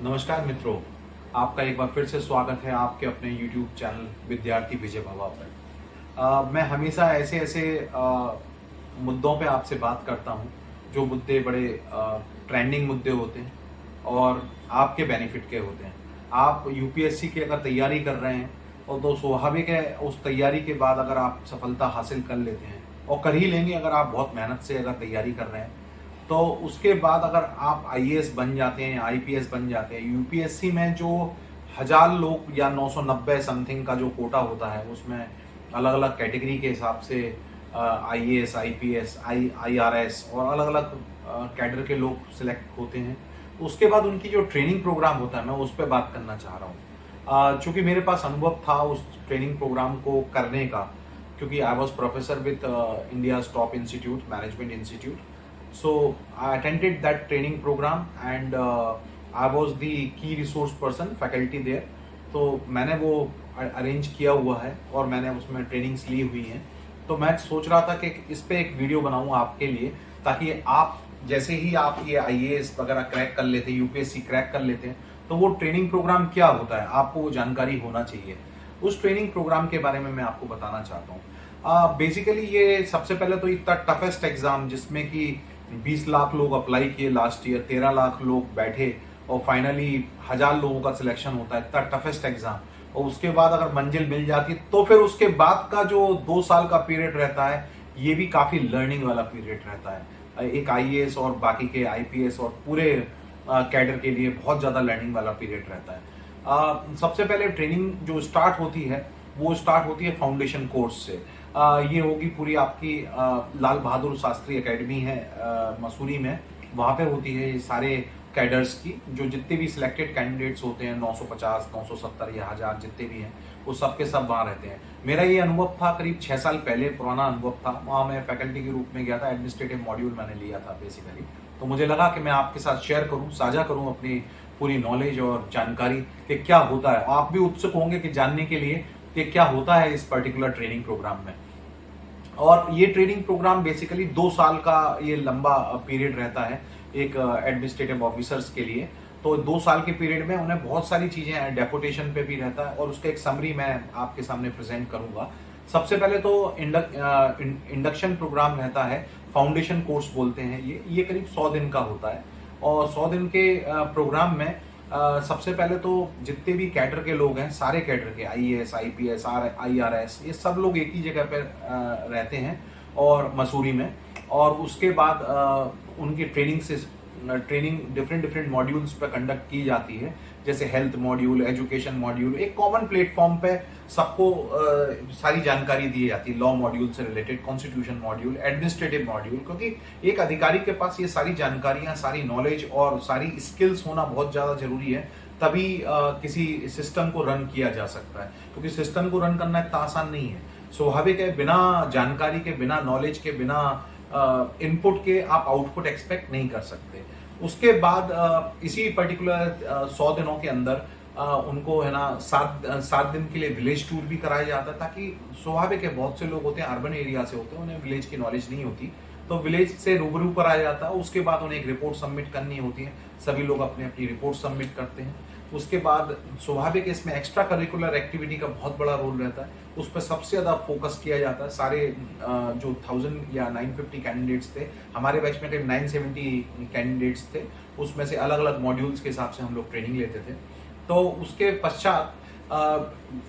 नमस्कार मित्रों, आपका एक बार फिर से स्वागत है आपके अपने YouTube चैनल विद्यार्थी विजय भवा पर। मैं हमेशा ऐसे ऐसे मुद्दों पे आपसे बात करता हूँ जो मुद्दे बड़े ट्रेंडिंग मुद्दे होते हैं और आपके बेनिफिट के होते हैं। आप यूपीएससी की अगर तैयारी कर रहे हैं और तो स्वाभाविक है उस तैयारी के बाद अगर आप सफलता हासिल कर लेते हैं और कर ही लेंगे अगर आप बहुत मेहनत से अगर तैयारी कर रहे हैं, तो उसके बाद अगर आप आईएएस बन जाते हैं या आईपीएस बन जाते हैं, यूपीएससी में जो 1000 लोग या 990 समथिंग का जो कोटा होता है उसमें अलग अलग कैटेगरी के हिसाब से आईएएस, आईपीएस, आईआरएस और अलग अलग कैडर के लोग सिलेक्ट होते हैं। उसके बाद उनकी जो ट्रेनिंग प्रोग्राम होता है मैं उस पर बात करना चाह रहा हूँ। चूँकि मेरे पास अनुभव था उस ट्रेनिंग प्रोग्राम को करने का, क्योंकि I was professor with India's top institute, management institute. So I attended that training program and I was the key resource person, faculty there. तो मैंने वो अरेंज किया हुआ है और मैंने उसमें ट्रेनिंग्स ली हुई हैं। तो मैं सोच रहा था कि इस पे एक वीडियो बनाऊं आपके लिए, ताकि आप जैसे ही आप ये आईएएस वगैरह क्रैक कर लेते हैं, यूपीएससी क्रैक कर लेते हैं, तो वो ट्रेनिंग प्रोग्राम क्या होता है आपको वो जानकारी होना चाहिए। उस ट्रेनिंग प्रोग्राम के बारे में मैं आपको बताना चाहता हूँ। बेसिकली ये सबसे पहले तो इतना टफेस्ट एग्जाम जिसमें कि 20 लाख लोग अप्लाई किए लास्ट ईयर, 13 लाख लोग बैठे और फाइनली 1000 लोगों का सिलेक्शन होता है, इतना टफेस्ट एग्जाम। और उसके बाद अगर मंजिल मिल जाती तो फिर उसके बाद का जो 2 साल का पीरियड रहता है ये भी काफी लर्निंग वाला पीरियड रहता है। एक आईएएस और बाकी के आईपीएस और पूरे कैडर के लिए बहुत ज्यादा लर्निंग वाला पीरियड रहता है। सबसे पहले ट्रेनिंग जो स्टार्ट होती है वो स्टार्ट होती है फाउंडेशन कोर्स से। ये होगी पूरी आपकी लाल बहादुर शास्त्री एकेडमी है मसूरी में, वहाँ पे होती है ये सारे कैडर्स की, जो जितने भी सिलेक्टेड कैंडिडेट्स होते हैं 950, 970 या 1000 जितने भी हैं वो सब के सब वहाँ रहते हैं। मेरा ये अनुभव था करीब 6 साल पहले, पुराना अनुभव था। वहाँ मैं फैकल्टी के रूप में गया था, एडमिनिस्ट्रेटिव मॉड्यूल मैंने लिया था बेसिकली। तो मुझे लगा कि मैं आपके साथ शेयर करूँ, साझा करूँ अपनी पूरी नॉलेज और जानकारी कि क्या होता है। आप भी उत्सुक होंगे कि जानने के लिए कि क्या होता है इस पर्टिकुलर ट्रेनिंग प्रोग्राम में। और ये ट्रेनिंग प्रोग्राम बेसिकली 2 साल का ये लंबा पीरियड रहता है एक एडमिनिस्ट्रेटिव ऑफिसर्स के लिए। तो 2 साल के पीरियड में उन्हें बहुत सारी चीजें डेपुटेशन पे भी रहता है और उसका एक समरी मैं आपके सामने प्रेजेंट करूंगा। सबसे पहले तो इंडक्शन प्रोग्राम रहता है, फाउंडेशन कोर्स बोलते हैं ये करीब 100 दिन का होता है। और 100 दिन के प्रोग्राम में सबसे पहले तो जितने भी कैडर के लोग हैं, सारे कैडर के आईएएस, आईपीएस, आईआरएस, ये सब लोग एक ही जगह पे रहते हैं और मसूरी में। और उसके बाद उनकी ट्रेनिंग डिफरेंट डिफरेंट मॉड्यूल्स पे कंडक्ट की जाती है, जैसे हेल्थ मॉड्यूल, एजुकेशन मॉड्यूल। एक कॉमन प्लेटफॉर्म पे सबको सारी जानकारी दी जाती है, लॉ मॉड्यूल से related, constitution module, administrative module. क्योंकि एक अधिकारी के पास ये सारी जानकारियां, सारी नॉलेज और सारी स्किल्स होना बहुत ज्यादा जरूरी है, तभी किसी सिस्टम को रन किया जा सकता है। क्योंकि सिस्टम को रन करना इतना आसान नहीं है। स्वाभाविक है, बिना जानकारी के, बिना नॉलेज के, बिना इनपुट के आप आउटपुट एक्सपेक्ट नहीं कर सकते। उसके बाद इसी पर्टिकुलर 100 दिनों के अंदर उनको है ना 7 दिन के लिए विलेज टूर भी कराया जाता है, ताकि स्वाभाविक है बहुत से लोग होते हैं अर्बन एरिया से होते हैं, उन्हें विलेज की नॉलेज नहीं होती, तो विलेज से रूबरू कराया जाता है। उसके बाद उन्हें एक रिपोर्ट सबमिट करनी होती है, सभी लोग अपनी अपनी रिपोर्ट सबमिट करते हैं। उसके बाद स्वाभाविक है इसमें एक्स्ट्रा करिकुलर एक्टिविटी का बहुत बड़ा रोल रहता है, उस पर सबसे ज्यादा फोकस किया जाता है। सारे जो 1000 या 950 कैंडिडेट्स थे, हमारे बैच में करीब 970 कैंडिडेट्स थे, उसमें से अलग अलग मॉड्यूल्स के हिसाब से हम लोग ट्रेनिंग लेते थे। तो उसके पश्चात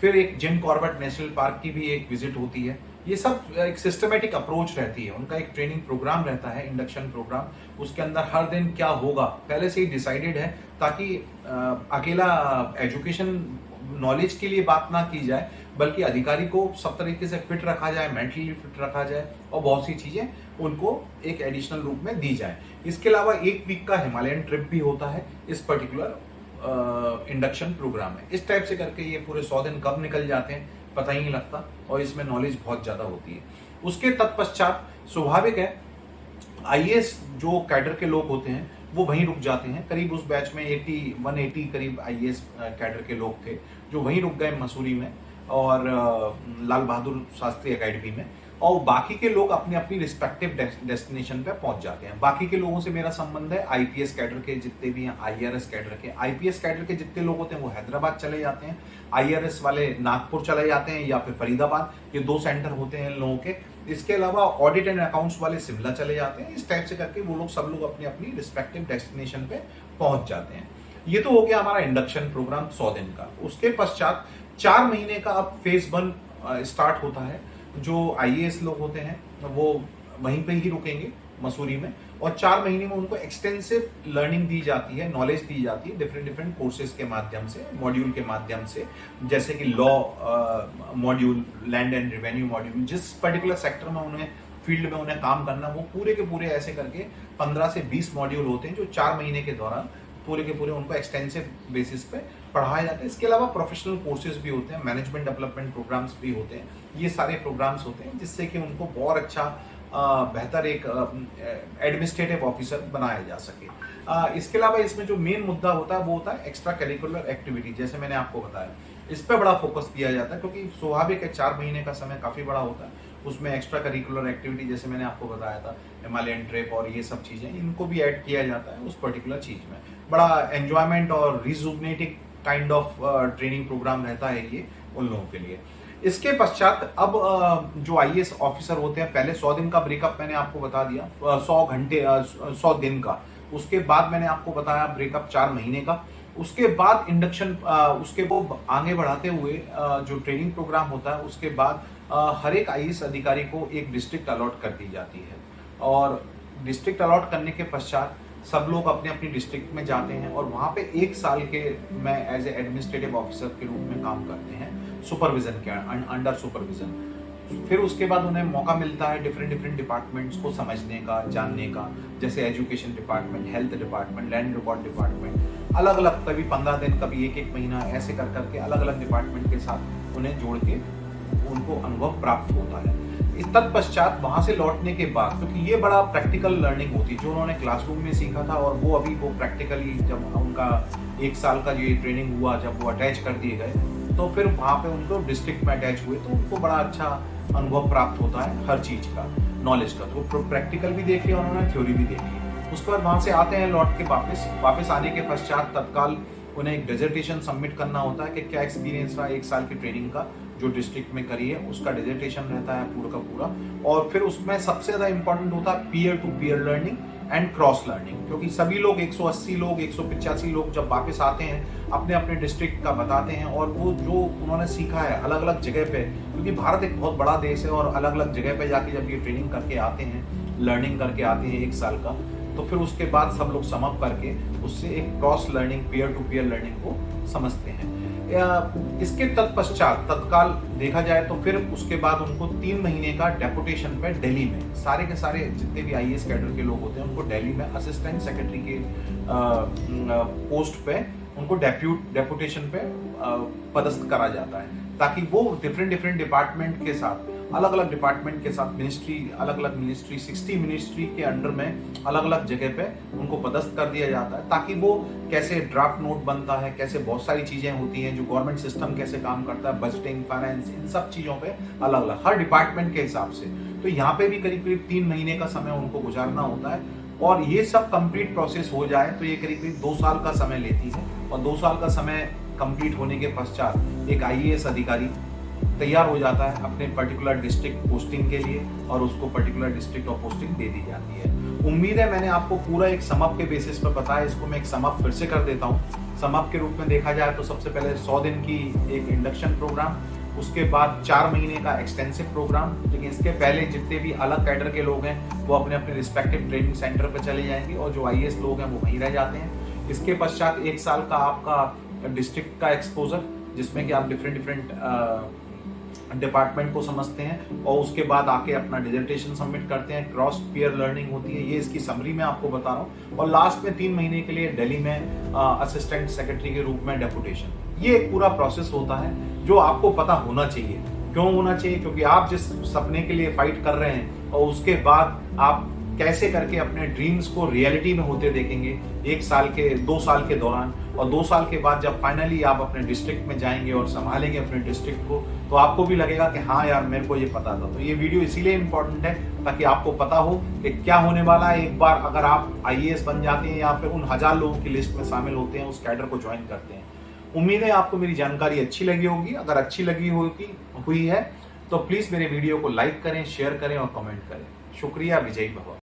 फिर एक जिम कॉर्बेट नेशनल पार्क की भी एक विजिट होती है। ये सब एक सिस्टमेटिक अप्रोच रहती है, उनका एक ट्रेनिंग प्रोग्राम रहता है, इंडक्शन प्रोग्राम। उसके अंदर हर दिन क्या होगा पहले से ही डिसाइडेड है, ताकि अकेला एजुकेशन नॉलेज के लिए बात ना की जाए, बल्कि अधिकारी को सब तरीके से फिट रखा जाए, मेंटली फिट रखा जाए और बहुत सी चीजें उनको एक एडिशनल रूप में दी जाए। इसके अलावा 1 वीक का हिमालयन ट्रिप भी होता है इस पर्टिकुलर इंडक्शन प्रोग्राम में। इस टाइप से करके ये पूरे 100 दिन कब निकल जाते हैं पता ही नहीं लगता और इसमें नॉलेज बहुत ज्यादा होती है। उसके तत्पश्चात स्वाभाविक है आईएएस जो कैडर के लोग होते हैं वो वहीं रुक जाते हैं। करीब उस बैच में 180 करीब आईएएस कैडर के लोग थे जो वहीं रुक गए मसूरी में और लाल बहादुर शास्त्री एकेडमी में। और बाकी के लोग अपनी अपनी रिस्पेक्टिव डेस्टिनेशन पे पहुंच जाते हैं। बाकी के लोगों से मेरा संबंध है आईपीएस कैडर के जितने भी हैं, आईआरएस कैडर के। आईपीएस कैडर के जितने लोग होते हैं वो हैदराबाद चले जाते हैं, आईआरएस वाले नागपुर चले जाते हैं या फिर फरीदाबाद, ये 2 सेंटर होते हैं इन लोगों के। इसके अलावा ऑडिट एंड अकाउंट्स वाले शिमला चले जाते हैं। इस टाइप से करके वो लोग सब लोग अपनी अपनी रिस्पेक्टिव डेस्टिनेशन पे पहुंच जाते हैं। ये तो हो गया हमारा इंडक्शन प्रोग्राम 100 दिन का। उसके पश्चात 4 महीने का अब फेज 1 स्टार्ट होता है। जो आईएएस लोग होते हैं वो वहीं पे ही रुकेंगे मसूरी में, और 4 महीने में उनको एक्सटेंसिव लर्निंग दी जाती है, नॉलेज दी जाती है डिफरेंट कोर्सेज के माध्यम से, मॉड्यूल के माध्यम से, जैसे कि law module, land and revenue module. जिस पर्टिकुलर सेक्टर में उन्हें फील्ड में उन्हें काम करना, वो पूरे के पूरे ऐसे करके 15 से 20 मॉड्यूल होते हैं जो 4 महीने के दौरान पूरे के पूरे उनको एक्सटेंसिव बेसिस पे पढ़ाया जाता है। इसके अलावा प्रोफेशनल कोर्सेज भी होते हैं, मैनेजमेंट डेवलपमेंट प्रोग्राम्स भी होते हैं। ये सारे प्रोग्राम्स होते हैं जिससे कि उनको बहुत अच्छा बेहतर एक एडमिनिस्ट्रेटिव ऑफिसर बनाया जा सके। इसके अलावा इसमें जो मेन मुद्दा होता है वो होता है एक्स्ट्रा करिकुलर एक्टिविटी। जैसे मैंने आपको बताया, इस पर बड़ा फोकस दिया जाता है क्योंकि स्वाभाविक है 4 महीने का समय काफी बड़ा होता है। उसमें एक्स्ट्रा करिकुलर एक्टिविटी जैसे मैंने आपको बताया था, हिमालयन ट्रिप और ये सब चीजें, इनको भी ऐड किया जाता है उस पर्टिकुलर चीज में। बड़ा एंजॉयमेंट और रिजुवनेटिंग काइंड ऑफ ट्रेनिंग प्रोग्राम रहता है ये उन लोगों के लिए। इसके पश्चात अब जो आईएएस ऑफिसर होते हैं, पहले 100 दिन का ब्रेकअप मैंने आपको बता दिया, 100 दिन का। उसके बाद मैंने आपको बताया ब्रेकअप 4 महीने का। उसके बाद इंडक्शन, उसके वो आगे बढ़ाते हुए जो ट्रेनिंग प्रोग्राम होता है, उसके बाद हर एक आईएएस अधिकारी को एक डिस्ट्रिक्ट अलॉट कर दी जाती है, और डिस्ट्रिक्ट अलॉट करने के पश्चात सब लोग अपने अपनी डिस्ट्रिक्ट में जाते हैं और वहाँ पे 1 साल के में एज ए एडमिनिस्ट्रेटिव ऑफिसर के रूप में काम करते हैं, सुपरविजन के अंडर सुपरविजन। फिर उसके बाद उन्हें मौका मिलता है डिफरेंट डिपार्टमेंट्स को समझने का, जानने का, जैसे education department, health department, land record department, अलग अलग, कभी 15 दिन, कभी 1 महीना, ऐसे कर करके अलग अलग डिपार्टमेंट के साथ उन्हें जोड़ के उनको अनुभव प्राप्त होता है। तत्पश्चात वहां से लौटने के बाद, क्योंकि ये बड़ा प्रैक्टिकल लर्निंग होती है, जो उन्होंने क्लासरूम में सीखा था और वो अभी वो प्रैक्टिकली जब उनका 1 साल का ये ट्रेनिंग हुआ, जब वो अटैच कर दिए गए, तो फिर वहाँ पे उनको डिस्ट्रिक्ट में अटैच हुए, तो उनको बड़ा अच्छा अनुभव प्राप्त होता है हर चीज का, नॉलेज का। तो प्रैक्टिकल भी देख लिया उन्होंने, थ्योरी भी देख ली। उसके बाद वहां से आते हैं लौट के वापस आने के पश्चात तत्काल उन्हें एक डिसर्टेशन सबमिट करना होता है कि क्या एक्सपीरियंस रहा 1 साल की ट्रेनिंग का जो डिस्ट्रिक्ट में करी है, उसका डिसर्टेशन रहता है पूरा का पूरा। और फिर उसमें सबसे ज्यादा इंपॉर्टेंट होता है peer to peer learning and cross learning, क्योंकि सभी लोग 180 लोग, 185 लोग जब वापस आते हैं अपने अपने डिस्ट्रिक्ट का बताते हैं, और वो जो उन्होंने सीखा है अलग अलग जगह पे, क्योंकि भारत एक बहुत बड़ा देश है और अलग अलग जगह पे जाके जब ये ट्रेनिंग करके आते हैं, लर्निंग करके आते हैं 1 साल का, तो फिर उसके बाद सब लोग सम अप करके उससे एक cross learning, peer to peer learning को समझते हैं। इसके तत्पश्चात तत्काल देखा जाए तो फिर उसके बाद उनको 3 महीने का डेपुटेशन पे दिल्ली में, सारे के सारे जितने भी आईएएस कैडर के लोग होते हैं उनको दिल्ली में असिस्टेंट सेक्रेटरी के पोस्ट पे उनको डेपुटेशन पे पदस्थ करा जाता है, ताकि वो डिफरेंट डिपार्टमेंट के साथ, अलग अलग डिपार्टमेंट के साथ, अलग अलग मिनिस्ट्री 60 मिनिस्ट्री के अंडर में अलग अलग जगह पे उनको पदस्थ कर दिया जाता है, ताकि वो कैसे ड्राफ्ट नोट बनता है, कैसे बहुत सारी चीजें होती हैं, जो गवर्नमेंट सिस्टम कैसे काम करता है, बजटिंग, फाइनेंस, इन सब चीजों पे अलग अलग हर डिपार्टमेंट के हिसाब से। तो यहाँ पे भी करीब करीब 3 महीने का समय उनको गुजारना होता है, और ये सब कंप्लीट प्रोसेस हो जाए तो ये करीब करीब 2 साल का समय लेती है, और 2 साल का समय कंप्लीट होने के पश्चात एक आईएएस अधिकारी तैयार हो जाता है अपने पर्टिकुलर डिस्ट्रिक्ट पोस्टिंग के लिए, और उसको पर्टिकुलर डिस्ट्रिक्ट ऑफ पोस्टिंग दे दी जाती है। उम्मीद है मैंने आपको पूरा एक समअप के बेसिस पर बताया, इसको मैं एक समअप फिर से कर देता हूँ। समअप के रूप में देखा जाए तो सबसे पहले 100 दिन की एक इंडक्शन प्रोग्राम, उसके बाद 4 महीने का एक्सटेंसिव प्रोग्राम, लेकिन इसके पहले जितने भी अलग कैडर के लोग हैं वो अपने अपने रिस्पेक्टिव ट्रेनिंग सेंटर पर चले जाएंगे, और जो आईएएस लोग हैं वो वहीं रह जाते हैं। इसके पश्चात 1 साल का आपका डिस्ट्रिक्ट का एक्सपोजर, जिसमें कि आप डिफरेंट डिपार्टमेंट को समझते हैं, और उसके बाद आके अपना डिसर्टेशन सबमिट करते हैं, क्रॉस पीयर लर्निंग होती है। ये इसकी समरी में आपको बता रहा हूँ, और लास्ट में 3 महीने के लिए दिल्ली में असिस्टेंट सेक्रेटरी के रूप में डेपुटेशन। ये एक पूरा प्रोसेस होता है जो आपको पता होना चाहिए। क्यों होना चाहिए? क्योंकि आप जिस सपने के लिए फाइट कर रहे हैं और उसके बाद आप कैसे करके अपने ड्रीम्स को रियलिटी में होते देखेंगे 1 साल के 2 साल के दौरान, और 2 साल के बाद जब फाइनली आप अपने डिस्ट्रिक्ट में जाएंगे और संभालेंगे अपने डिस्ट्रिक्ट को, तो आपको भी लगेगा कि हाँ यार मेरे को ये पता था। तो ये वीडियो इसीलिए इम्पोर्टेंट है ताकि आपको पता हो कि क्या होने वाला है एक बार अगर आप आईएएस बन जाते हैं या फिर उन 1000 लोगों की लिस्ट में शामिल होते हैं, उस कैडर को ज्वाइन करते हैं। उम्मीद है आपको मेरी जानकारी अच्छी लगी होगी। अगर अच्छी लगी हुई है तो प्लीज मेरे वीडियो को लाइक करें, शेयर करें और कमेंट करें। शुक्रिया। विजयी भव।